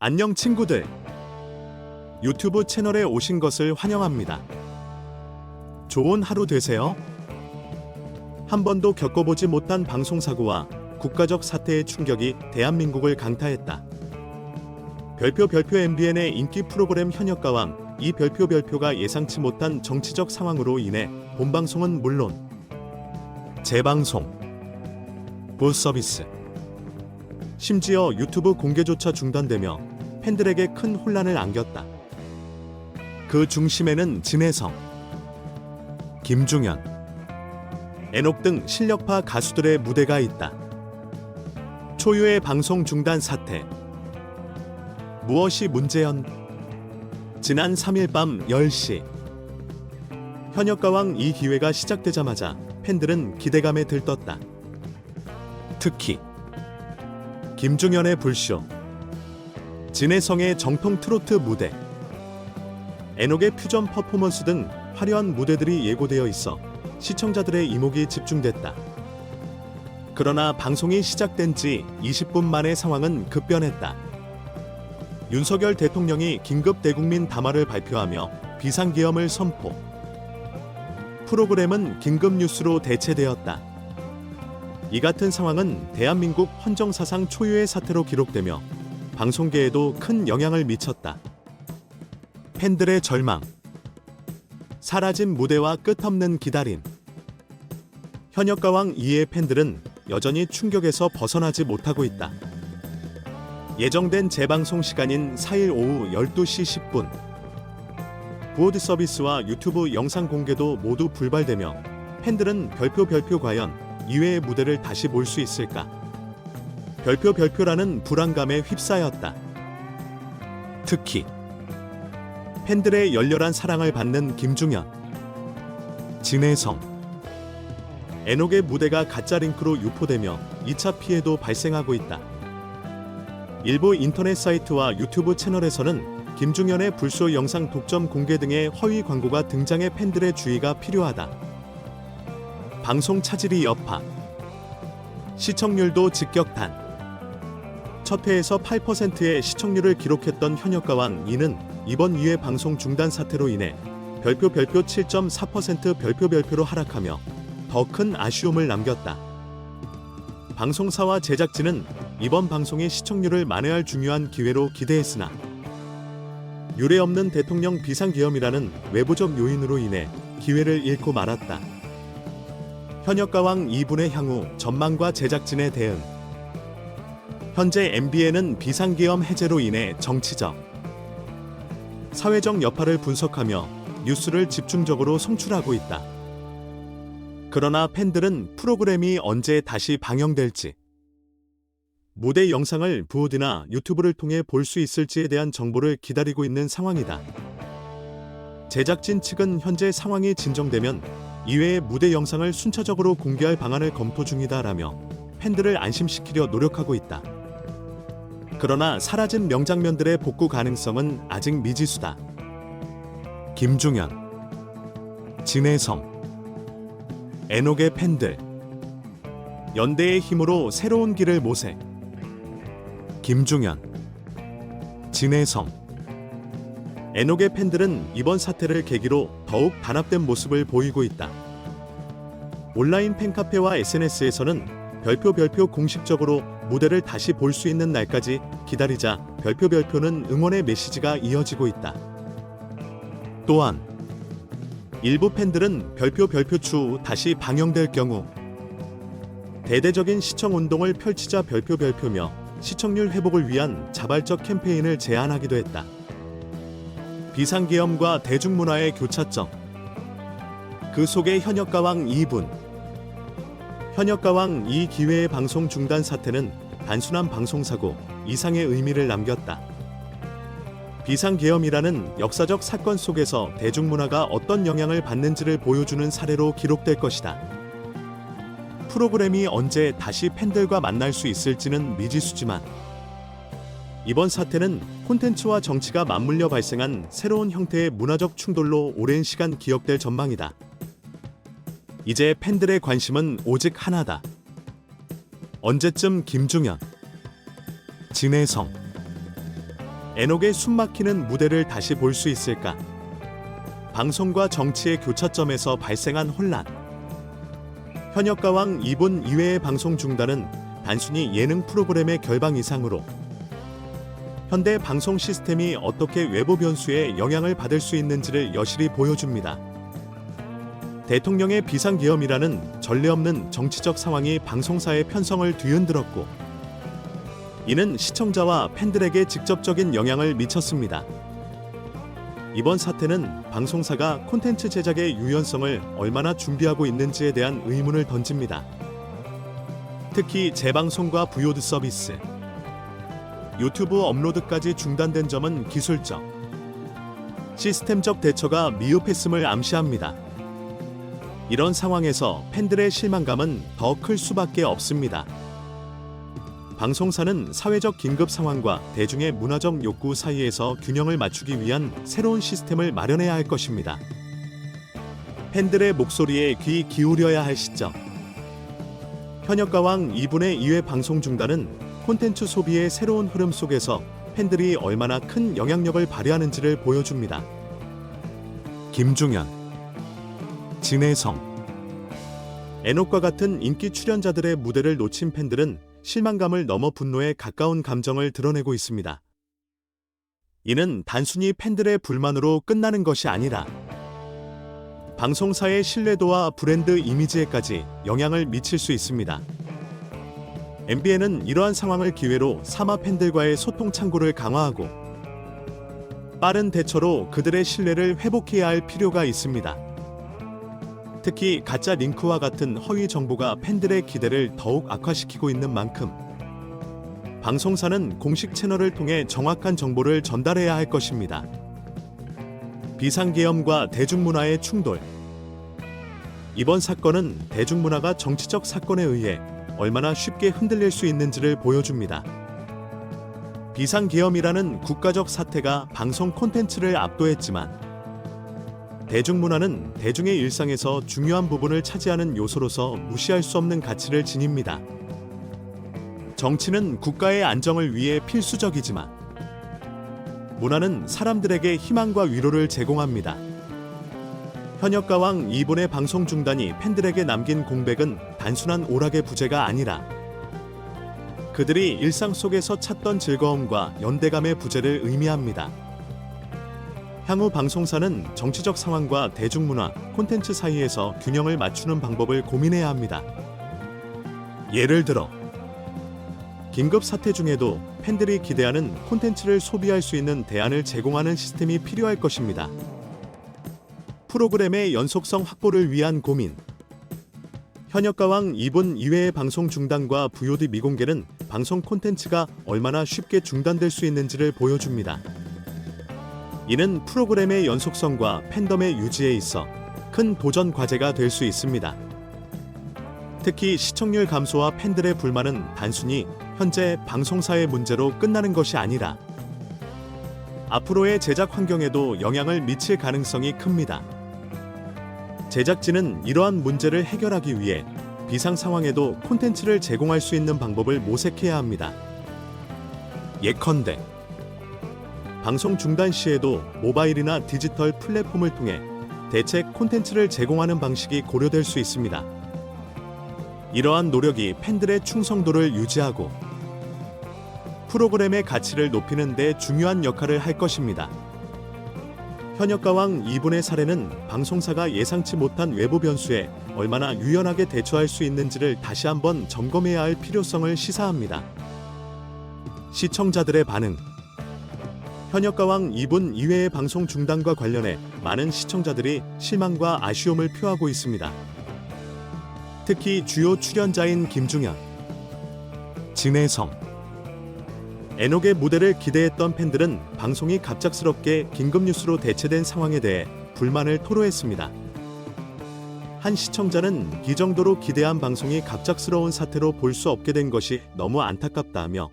안녕 친구들. 유튜브 채널에 오신 것을 환영합니다. 좋은 하루 되세요. 한 번도 겪어보지 못한 방송사고와 국가적 사태의 충격이 대한민국을 강타했다. 별표 MBN의 인기 프로그램 현역가왕 이 별표가 예상치 못한 정치적 상황으로 인해 본방송은 물론 재방송, 굿서비스, 심지어 유튜브 공개조차 중단되며 팬들에게 큰 혼란을 안겼다. 그 중심에는 진혜성, 김중현, 애녹 등 실력파 가수들의 무대가 있다. 초유의 방송 중단 사태. 무엇이 문제연? 지난 3일 밤 10시 현역가왕 이 기회가 시작되자마자 팬들은 기대감에 들떴다. 특히 김중현의 불쇼, 진혜성의 정통 트로트 무대, 애녹의 퓨전 퍼포먼스 등 화려한 무대들이 예고되어 있어 시청자들의 이목이 집중됐다. 그러나 방송이 시작된 지 20분 만에 상황은 급변했다. 윤석열 대통령이 긴급 대국민 담화를 발표하며 비상계엄을 선포. 프로그램은 긴급 뉴스로 대체되었다. 이 같은 상황은 대한민국 헌정사상 초유의 사태로 기록되며 방송계에도 큰 영향을 미쳤다. 팬들의 절망, 사라진 무대와 끝없는 기다림. 현역가왕 2의 팬들은 여전히 충격에서 벗어나지 못하고 있다. 예정된 재방송 시간인 4일 오후 12시 10분 VOD 서비스와 유튜브 영상 공개도 모두 불발되며 팬들은 별표 과연 2회의 무대를 다시 볼 수 있을까? 별표라는 불안감에 휩싸였다. 특히 팬들의 열렬한 사랑을 받는 김중현, 진혜성, 애녹의 무대가 가짜 링크로 유포되며 2차 피해도 발생하고 있다. 일부 인터넷 사이트와 유튜브 채널에서는 김중현의 불쇼 영상 독점 공개 등의 허위 광고가 등장해 팬들의 주의가 필요하다. 방송 차질이 여파, 시청률도 직격탄. 첫 회에서 8%의 시청률을 기록했던 현역가왕 2는 이번 2회 방송 중단 사태로 인해 별표 7.4% 별표로 하락하며 더 큰 아쉬움을 남겼다. 방송사와 제작진은 이번 방송이 시청률을 만회할 중요한 기회로 기대했으나 유례없는 대통령 비상계엄이라는 외부적 요인으로 인해 기회를 잃고 말았다. 현역가왕 2분의 향후 전망과 제작진의 대응. 현재 MBN은 비상계엄 해제로 인해 정치적, 사회적 여파를 분석하며 뉴스를 집중적으로 송출하고 있다. 그러나 팬들은 프로그램이 언제 다시 방영될지, 무대 영상을 VOD나 유튜브를 통해 볼 수 있을지에 대한 정보를 기다리고 있는 상황이다. 제작진 측은 현재 상황이 진정되면 2회의 무대 영상을 순차적으로 공개할 방안을 검토 중이다라며 팬들을 안심시키려 노력하고 있다. 그러나 사라진 명장면들의 복구 가능성은 아직 미지수다. 김중현, 진혜성, 애녹의 팬들, 연대의 힘으로 새로운 길을 모색. 김중현, 진혜성, 애녹의 팬들은 이번 사태를 계기로 더욱 단합된 모습을 보이고 있다. 온라인 팬카페와 SNS에서는 별표 공식적으로 무대를 다시 볼 수 있는 날까지 기다리자 별표는 응원의 메시지가 이어지고 있다. 또한 일부 팬들은 별표 추후 다시 방영될 경우 대대적인 시청 운동을 펼치자 별표며 시청률 회복을 위한 자발적 캠페인을 제안하기도 했다. 비상계엄과 대중문화의 교차점. 그 속에 현역가왕 2분. 현역가왕 2 기회의 방송 중단 사태는 단순한 방송사고 이상의 의미를 남겼다. 비상계엄이라는 역사적 사건 속에서 대중문화가 어떤 영향을 받는지를 보여주는 사례로 기록될 것이다. 프로그램이 언제 다시 팬들과 만날 수 있을지는 미지수지만 이번 사태는 콘텐츠와 정치가 맞물려 발생한 새로운 형태의 문화적 충돌로 오랜 시간 기억될 전망이다. 이제 팬들의 관심은 오직 하나다. 언제쯤 김중현, 진혜성, 애녹의 숨막히는 무대를 다시 볼 수 있을까? 방송과 정치의 교차점에서 발생한 혼란. 현역가왕 2분 이외의 방송 중단은 단순히 예능 프로그램의 결방 이상으로 현대 방송 시스템이 어떻게 외부 변수에 영향을 받을 수 있는지를 여실히 보여줍니다. 대통령의 비상계엄이라는 전례 없는 정치적 상황이 방송사의 편성을 뒤흔들었고, 이는 시청자와 팬들에게 직접적인 영향을 미쳤습니다. 이번 사태는 방송사가 콘텐츠 제작의 유연성을 얼마나 준비하고 있는지에 대한 의문을 던집니다. 특히 재방송과 VOD 서비스, 유튜브 업로드까지 중단된 점은 기술적, 시스템적 대처가 미흡했음을 암시합니다. 이런 상황에서 팬들의 실망감은 더 클 수밖에 없습니다. 방송사는 사회적 긴급 상황과 대중의 문화적 욕구 사이에서 균형을 맞추기 위한 새로운 시스템을 마련해야 할 것입니다. 팬들의 목소리에 귀 기울여야 할 시점. 현역가왕 2분의 2회 방송 중단은 콘텐츠 소비의 새로운 흐름 속에서 팬들이 얼마나 큰 영향력을 발휘하는지를 보여줍니다. 김중현, 진혜성, 애녹과 같은 인기 출연자들의 무대를 놓친 팬들은 실망감을 넘어 분노에 가까운 감정을 드러내고 있습니다. 이는 단순히 팬들의 불만으로 끝나는 것이 아니라 방송사의 신뢰도와 브랜드 이미지에까지 영향을 미칠 수 있습니다. MBN은 이러한 상황을 기회로 사마 팬들과의 소통 창구를 강화하고 빠른 대처로 그들의 신뢰를 회복해야 할 필요가 있습니다. 특히 가짜 링크와 같은 허위 정보가 팬들의 기대를 더욱 악화시키고 있는 만큼 방송사는 공식 채널을 통해 정확한 정보를 전달해야 할 것입니다. 비상계엄과 대중문화의 충돌. 이번 사건은 대중문화가 정치적 사건에 의해 얼마나 쉽게 흔들릴 수 있는지를 보여줍니다. 비상계엄이라는 국가적 사태가 방송 콘텐츠를 압도했지만 대중문화는 대중의 일상에서 중요한 부분을 차지하는 요소로서 무시할 수 없는 가치를 지닙니다. 정치는 국가의 안정을 위해 필수적이지만 문화는 사람들에게 희망과 위로를 제공합니다. 현역가왕 2분의 방송 중단이 팬들에게 남긴 공백은 단순한 오락의 부재가 아니라 그들이 일상 속에서 찾던 즐거움과 연대감의 부재를 의미합니다. 향후 방송사는 정치적 상황과 대중문화, 콘텐츠 사이에서 균형을 맞추는 방법을 고민해야 합니다. 예를 들어 긴급 사태 중에도 팬들이 기대하는 콘텐츠를 소비할 수 있는 대안을 제공하는 시스템이 필요할 것입니다. 프로그램의 연속성 확보를 위한 고민. 현역가왕 2분 이외의 방송 중단과 VOD 미공개는 방송 콘텐츠가 얼마나 쉽게 중단될 수 있는지를 보여줍니다. 이는 프로그램의 연속성과 팬덤의 유지에 있어 큰 도전 과제가 될 수 있습니다. 특히 시청률 감소와 팬들의 불만은 단순히 현재 방송사의 문제로 끝나는 것이 아니라 앞으로의 제작 환경에도 영향을 미칠 가능성이 큽니다. 제작진은 이러한 문제를 해결하기 위해 비상 상황에도 콘텐츠를 제공할 수 있는 방법을 모색해야 합니다. 예컨대 방송 중단 시에도 모바일이나 디지털 플랫폼을 통해 대책 콘텐츠를 제공하는 방식이 고려될 수 있습니다. 이러한 노력이 팬들의 충성도를 유지하고 프로그램의 가치를 높이는 데 중요한 역할을 할 것입니다. 현역가왕 2분의 사례는 방송사가 예상치 못한 외부 변수에 얼마나 유연하게 대처할 수 있는지를 다시 한번 점검해야 할 필요성을 시사합니다. 시청자들의 반응. 현역가왕 2분 이외의 방송 중단과 관련해 많은 시청자들이 실망과 아쉬움을 표하고 있습니다. 특히 주요 출연자인 김중현, 진혜성, 애녹의 무대를 기대했던 팬들은 방송이 갑작스럽게 긴급뉴스로 대체된 상황에 대해 불만을 토로했습니다. 한 시청자는 이 정도로 기대한 방송이 갑작스러운 사태로 볼 수 없게 된 것이 너무 안타깝다며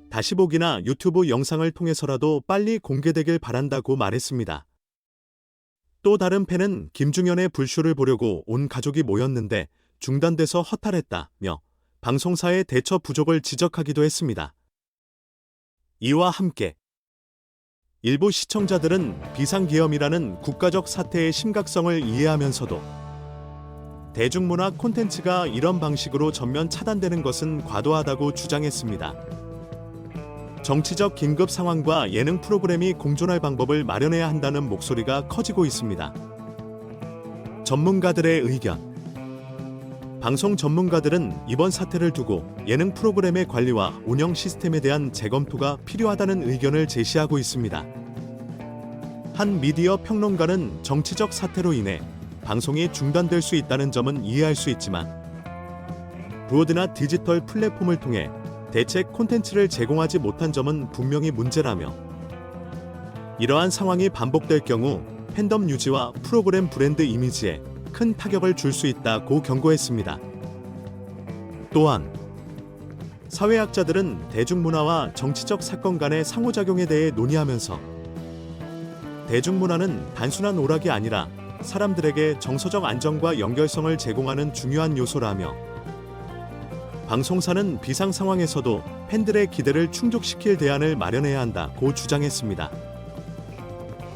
다시 보기나 유튜브 영상을 통해서라도 빨리 공개되길 바란다고 말했습니다. 또 다른 팬은 김중현의 불쇼를 보려고 온 가족이 모였는데 중단돼서 허탈했다며 방송사의 대처 부족을 지적하기도 했습니다. 이와 함께 일부 시청자들은 비상계엄이라는 국가적 사태의 심각성을 이해하면서도 대중문화 콘텐츠가 이런 방식으로 전면 차단되는 것은 과도하다고 주장했습니다. 정치적 긴급 상황과 예능 프로그램이 공존할 방법을 마련해야 한다는 목소리가 커지고 있습니다. 전문가들의 의견. 방송 전문가들은 이번 사태를 두고 예능 프로그램의 관리와 운영 시스템에 대한 재검토가 필요하다는 의견을 제시하고 있습니다. 한 미디어 평론가는 정치적 사태로 인해 방송이 중단될 수 있다는 점은 이해할 수 있지만 브로드나 디지털 플랫폼을 통해 대책 콘텐츠를 제공하지 못한 점은 분명히 문제라며 이러한 상황이 반복될 경우 팬덤 유지와 프로그램 브랜드 이미지에 큰 타격을 줄 수 있다고 경고했습니다. 또한 사회학자들은 대중문화와 정치적 사건 간의 상호작용에 대해 논의하면서 대중문화는 단순한 오락이 아니라 사람들에게 정서적 안정과 연결성을 제공하는 중요한 요소라며 방송사는 비상 상황에서도 팬들의 기대를 충족시킬 대안을 마련해야 한다고 주장했습니다.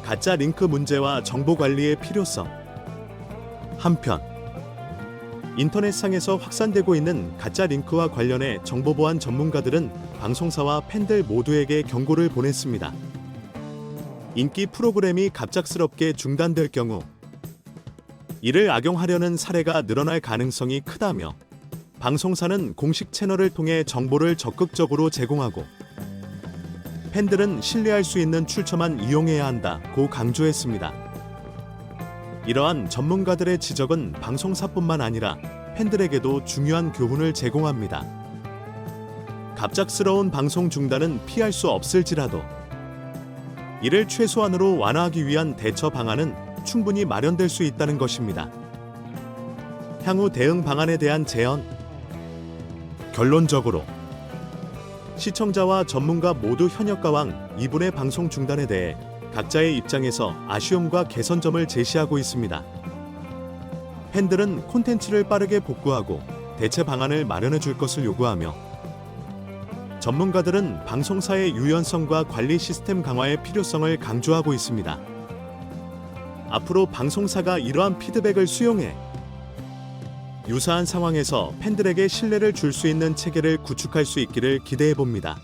가짜 링크 문제와 정보 관리의 필요성. 한편 인터넷상에서 확산되고 있는 가짜 링크와 관련해 정보보안 전문가들은 방송사와 팬들 모두에게 경고를 보냈습니다. 인기 프로그램이 갑작스럽게 중단될 경우 이를 악용하려는 사례가 늘어날 가능성이 크다며 방송사는 공식 채널을 통해 정보를 적극적으로 제공하고 팬들은 신뢰할 수 있는 출처만 이용해야 한다고 강조했습니다. 이러한 전문가들의 지적은 방송사뿐만 아니라 팬들에게도 중요한 교훈을 제공합니다. 갑작스러운 방송 중단은 피할 수 없을지라도 이를 최소한으로 완화하기 위한 대처 방안은 충분히 마련될 수 있다는 것입니다. 향후 대응 방안에 대한 제언. 결론적으로 시청자와 전문가 모두 현역가왕 이분의 방송 중단에 대해 각자의 입장에서 아쉬움과 개선점을 제시하고 있습니다. 팬들은 콘텐츠를 빠르게 복구하고 대체 방안을 마련해 줄 것을 요구하며 전문가들은 방송사의 유연성과 관리 시스템 강화의 필요성을 강조하고 있습니다. 앞으로 방송사가 이러한 피드백을 수용해 유사한 상황에서 팬들에게 신뢰를 줄 수 있는 체계를 구축할 수 있기를 기대해 봅니다.